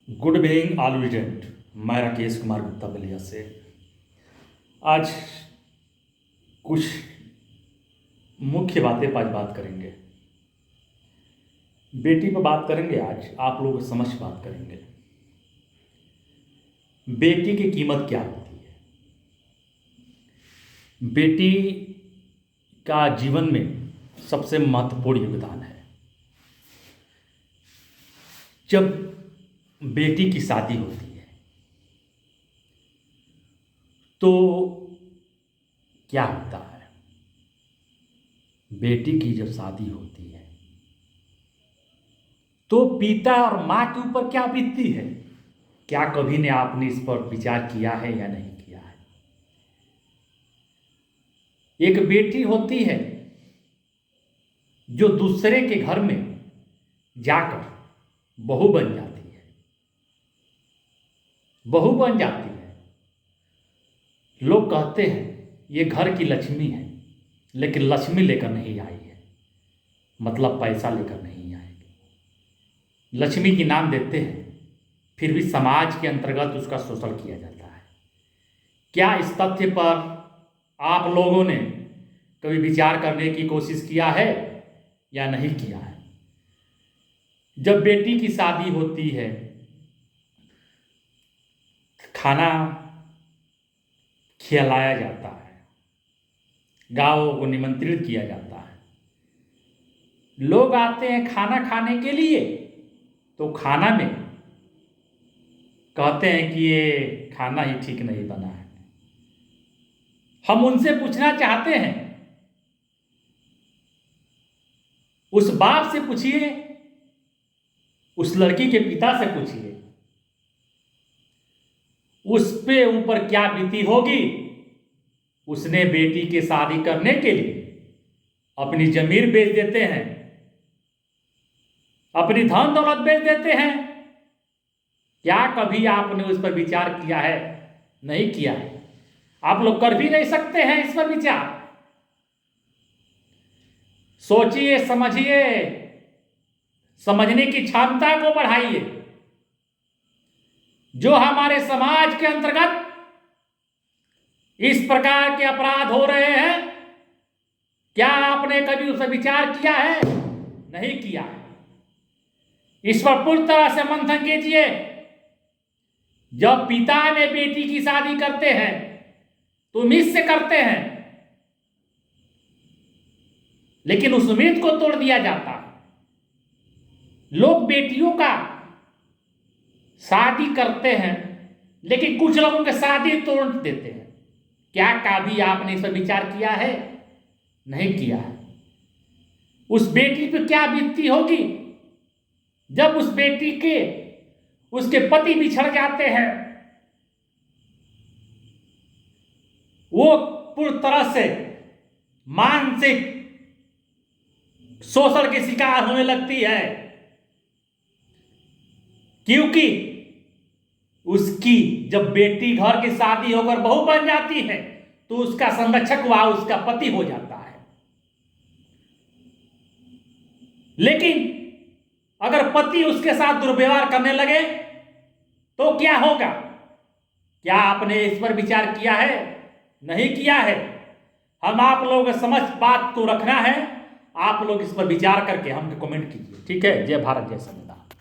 Good evening all student. मैं राकेश कुमार गुप्ता बलिया से आज कुछ मुख्य बातें पर आज बात करेंगे। बेटी पर बात करेंगे। आज आप लोगों के समक्ष बात करेंगे बेटी की कीमत क्या होती है। बेटी का जीवन में सबसे महत्वपूर्ण योगदान है। जब बेटी की शादी होती है तो क्या होता है। बेटी की जब शादी होती है तो पिता और माँ के ऊपर क्या बीतती है। क्या कभी ने आपने इस पर विचार किया है या नहीं किया है। एक बेटी होती है जो दूसरे के घर में जाकर बहू बन जाती है। बहू बन जाती है। लोग कहते हैं ये घर की लक्ष्मी है, लेकिन लक्ष्मी लेकर नहीं आई है, मतलब पैसा लेकर नहीं आएगी। लक्ष्मी की नाम देते हैं, फिर भी समाज के अंतर्गत उसका शोषण किया जाता है। क्या इस तथ्य पर आप लोगों ने कभी विचार करने की कोशिश किया है या नहीं किया है। जब बेटी की शादी होती है, खाना खिलाया जाता है, गाँवों को निमंत्रित किया जाता है, लोग आते हैं खाना खाने के लिए, तो खाना में कहते हैं कि ये खाना ही ठीक नहीं बना है। हम उनसे पूछना चाहते हैं, उस बाप से पूछिए, उस लड़की के पिता से पूछिए, उस पे ऊपर क्या बीती होगी। उसने बेटी की शादी करने के लिए अपनी जमीन बेच देते हैं, अपनी धन दौलत बेच देते हैं। क्या कभी आपने उस पर विचार किया है? नहीं किया है। आप लोग कर भी नहीं सकते हैं इस पर विचार। सोचिए, समझिए, समझने की क्षमता को बढ़ाइए। जो हमारे समाज के अंतर्गत इस प्रकार के अपराध हो रहे हैं, क्या आपने कभी उस पर विचार किया है? नहीं किया है। इस पर पूरी तरह से मंथन कीजिए। जब पिता ने बेटी की शादी करते हैं तो उम्मीद से करते हैं, लेकिन उस उम्मीद को तोड़ दिया जाता है। लोग बेटियों का शादी करते हैं, लेकिन कुछ लोगों के शादी तोड़ देते हैं। क्या कभी आपने इस पर विचार किया है? नहीं किया है। उस बेटी पर क्या बीतती होगी जब उस बेटी के उसके पति बिछड़ जाते हैं। वो पूरी तरह से मानसिक शोषण की शिकार होने लगती है, क्योंकि उसकी जब बेटी घर की शादी होकर बहू बन जाती है तो उसका संरक्षक वह उसका पति हो जाता है। लेकिन अगर पति उसके साथ दुर्व्यवहार करने लगे तो क्या होगा? क्या आपने इस पर विचार किया है? नहीं किया है। हम आप लोगों के समझ बात को रखना है। आप लोग इस पर विचार करके हमको कमेंट कीजिए। ठीक है। जय भारत, जय संविधान।